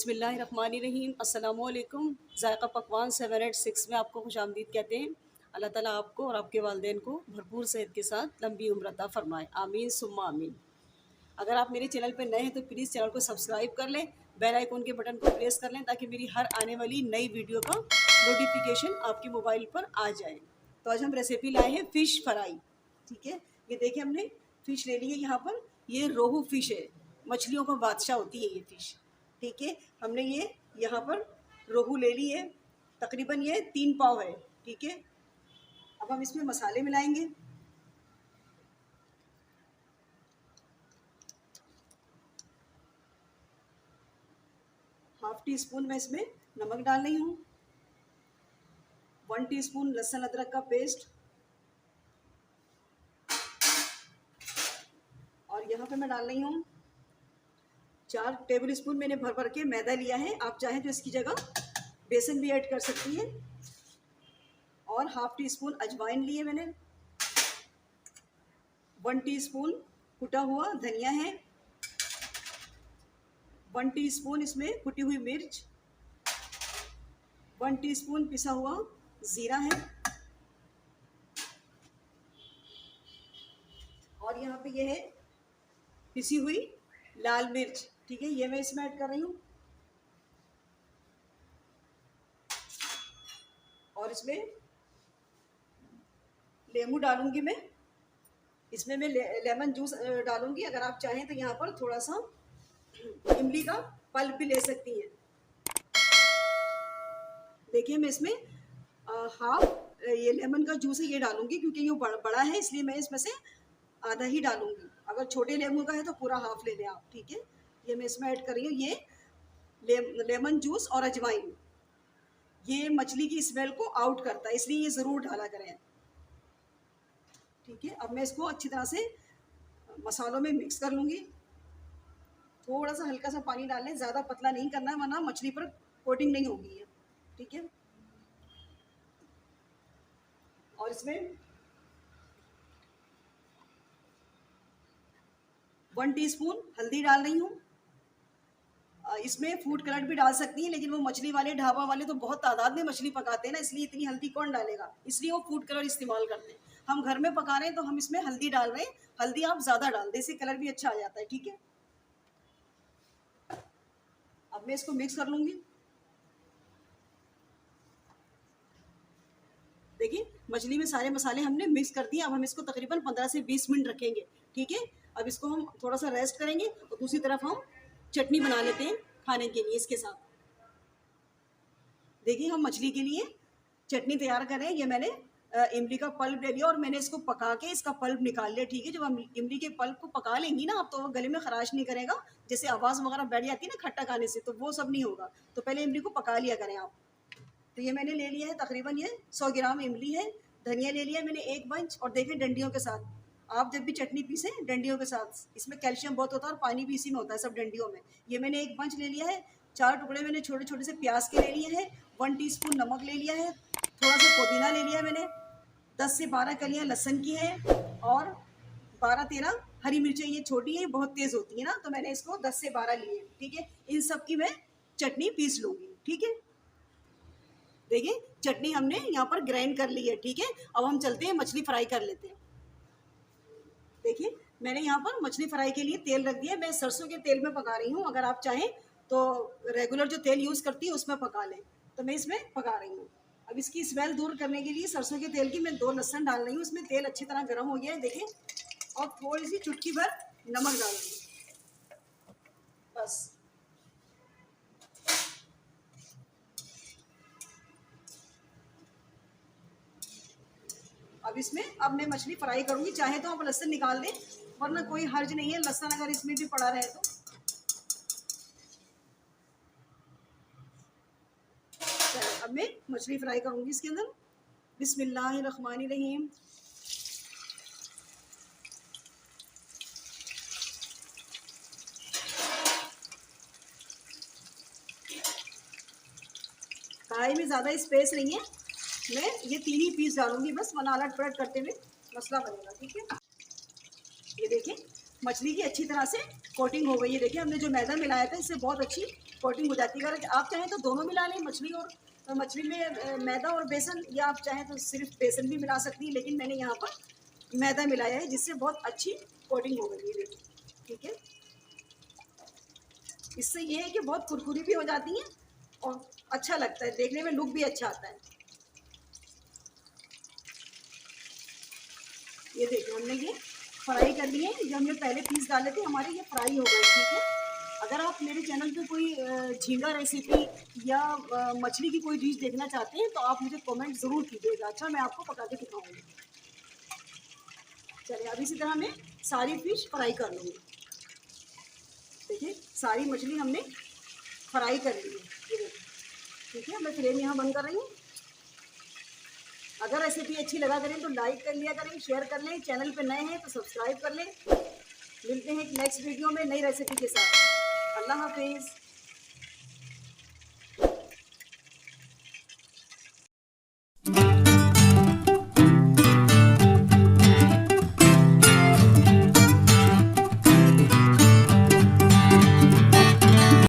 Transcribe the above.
बिस्मिल्लाहिर्रहमानिर्रहीम। अस्सलामुअलैकुम। ज़ायक़ा पकवान 786 में आपको खुशामदीद कहते हैं। अल्लाह ताला आपको और आपके वालिदैन को भरपूर सेहत के साथ लंबी उम्र अता फ़रमाए। आमीन सुम्मा आमीन। अगर आप मेरे चैनल पर नए हैं तो प्लीज़ चैनल को सब्सक्राइब कर लें, बेल आइकन के बटन को प्रेस कर लें ताकि मेरी हर आने वाली नई वीडियो का नोटिफिकेशन आपके मोबाइल पर आ जाए। तो आज हम रेसिपी लाए हैं फ़िश फ्राई। ठीक है, ये देखिए हमने फ़िश ले ली है। यहाँ पर ये रोहू फ़िश है, मछलियों का बादशाह होती है ये फ़िश। ठीक है, हमने ये यहाँ पर रोहू ले ली है, तकरीबन ये 3 पाव है। ठीक है, अब हम इसमें मसाले मिलाएंगे। हाफ टी स्पून मैं इसमें नमक डाल रही हूँ, 1 टीस्पून लहसुन अदरक का पेस्ट, और यहाँ पे मैं डाल रही हूँ 4 टेबल स्पून मैंने भर भर के मैदा लिया है। आप चाहें तो इसकी जगह बेसन भी ऐड कर सकती हैं। और हाफ टी स्पून अजवाइन लिए मैंने, 1 टीस्पून कुटा हुआ धनिया है, 1 टीस्पून इसमें कुटी हुई मिर्च, 1 टीस्पून पिसा हुआ ज़ीरा है, और यहाँ पे ये है पिसी हुई लाल मिर्च। ठीक है, ये मैं इसमें ऐड कर रही हूँ। और इसमें लेमू डालूंगी मैं, इसमें मैं लेमन जूस डालूंगी। अगर आप चाहें तो यहाँ पर थोड़ा सा इमली का पल्प भी ले सकती हैं। देखिए मैं इसमें हाफ ये लेमन का जूस है ये डालूंगी, क्योंकि ये बड़ा है इसलिए मैं इसमें से आधा ही डालूंगी। अगर छोटे लेमू का है तो पूरा हाफ ले लें आप। ठीक है, ये मैं इसमें ऐड कर रही हूँ। ये लेमन जूस और अजवाइन ये मछली की स्मेल को आउट करता है, इसलिए ये ज़रूर डाला करें। ठीक है, अब मैं इसको अच्छी तरह से मसालों में मिक्स कर लूँगी। थोड़ा सा हल्का सा पानी डाल लें, ज़्यादा पतला नहीं करना है वरना मछली पर कोटिंग नहीं होगी है। ठीक है, और इसमें 1 टीस्पून हल्दी डाल रही हूँ। इसमें फूड कलर भी डाल सकती हैं, लेकिन वो मछली वाले ढाबा वाले तो बहुत तादाद में मछली पकाते हैं ना, इसलिए इतनी हल्दी कौन डालेगा, इसलिए वो फूड कलर इस्तेमाल करते हैं। हम घर में पका रहे हैं तो हम इसमें हल्दी डाल रहे हैं। हल्दी आप ज़्यादा डाल दें, इससे कलर भी अच्छा आ जाता है। ठीक है, अब मैं इसको मिक्स कर लूँगी। देखिए मछली में सारे मसाले हमने मिक्स कर दिए। अब हम इसको तकरीबन 15 से 20 मिनट रखेंगे। ठीक है, अब इसको हम थोड़ा सा रेस्ट करेंगे और दूसरी तरफ हम चटनी बना लेते हैं खाने के लिए इसके साथ। देखिए हम मछली के लिए चटनी तैयार कर रहे हैं। ये मैंने इमली का पल्प ले लिया और मैंने इसको पका के इसका पल्प निकाल लिया। ठीक है, जब हम इमली के पल्प को पका लेंगी ना आप, तो वो गले में खराश नहीं करेगा। जैसे आवाज़ वगैरह बैठ जाती है ना खट्टा खाने से, तो वो सब नहीं होगा। तो पहले इमली को पका लिया करें आप। तो ये मैंने ले लिया है, तकरीबन ये 100 ग्राम इमली है। धनिया ले लिया मैंने 1 बंच, और देखें डंडियों के साथ। आप जब भी चटनी पीसें डंडियों के साथ, इसमें कैल्शियम बहुत होता है और पानी भी इसी में होता है, सब डंडियों में। ये मैंने 1 बंच ले लिया है। 4 टुकड़े मैंने छोटे छोटे से प्याज के ले लिए हैं। 1 टीस्पून नमक ले लिया है। थोड़ा सा पुदीना ले लिया मैंने। 10 से 12 कलियाँ लहसुन की है, और 12-13 हरी मिर्चें। ये छोटी है, बहुत तेज़ होती है ना, तो मैंने इसको 10 से 12 लिए। ठीक है, इन सब की मैं चटनी पीस लूँगी। ठीक है, देखिए चटनी हमने यहाँ पर ग्राइंड कर ली है। ठीक है, अब हम चलते हैं मछली फ्राई कर लेते हैं। देखिए मैंने यहाँ पर मछली फ्राई के लिए तेल रख दिया। मैं सरसों के तेल में पका रही हूँ। अगर आप चाहें तो रेगुलर जो तेल यूज़ करती है उसमें पका लें, तो मैं इसमें पका रही हूँ। अब इसकी स्मेल दूर करने के लिए सरसों के तेल की मैं 2 लहसुन डाल रही हूँ। इसमें तेल अच्छी तरह गर्म हो गया है देखें, और थोड़ी सी चुटकी भर नमक डाल रही हूँ, बस। अब मैं मछली फ्राई करूँगी। चाहे तो आप लहसुन निकाल दें, वरना कोई हर्ज नहीं है लहसुन अगर इसमें भी पड़ा रहे तो। चलिए अब मैं मछली फ्राई करूँगी इसके अंदर। बिस्मिल्लाहिर्रहमानिर्रहीम। कढ़ाई में ज़्यादा स्पेस नहीं है, मैं ये 3 ही पीस डालूंगी बस, वरना अलट पलट करते हुए मसला बनेगा। ठीक है, ये देखिए मछली की अच्छी तरह से कोटिंग हो गई है। देखिए हमने जो मैदा मिलाया था इससे बहुत अच्छी कोटिंग हो जाती है। अगर आप चाहें तो दोनों मिला लें, मछली में मैदा और बेसन, या आप चाहें तो सिर्फ बेसन भी मिला सकती हैं, लेकिन मैंने यहाँ पर मैदा मिलाया है जिससे बहुत अच्छी कोटिंग हो गई है। ठीक है, इससे ये है कि बहुत कुरकुरी भी हो जाती हैं और अच्छा लगता है, देखने में लुक भी अच्छा आता है। ये देखिए हमने ये फ्राई कर लिए, जो हमने पहले पीस डाले थे हमारे ये फ्राई हो गए। ठीक है, अगर आप मेरे चैनल पे कोई झींगा रेसिपी या मछली की कोई डिश देखना चाहते हैं तो आप मुझे कमेंट ज़रूर कीजिएगा। अच्छा, मैं आपको पका के दिखाऊंगी। चलिए, अब इसी तरह मैं सारी फिश फ्राई कर लूँगी। देखिए सारी मछली हमने फ्राई कर ली है, ये देखिए। ठीक है, मैं फ्लेम यहाँ बंद कर रही हूँ। अगर रेसिपी अच्छी लगा करें तो लाइक कर लिया करें, शेयर कर लें, चैनल पे नए हैं तो सब्सक्राइब कर लें। मिलते हैं एक नेक्स्ट वीडियो में नई रेसिपी के साथ। अल्लाह हाफिज़।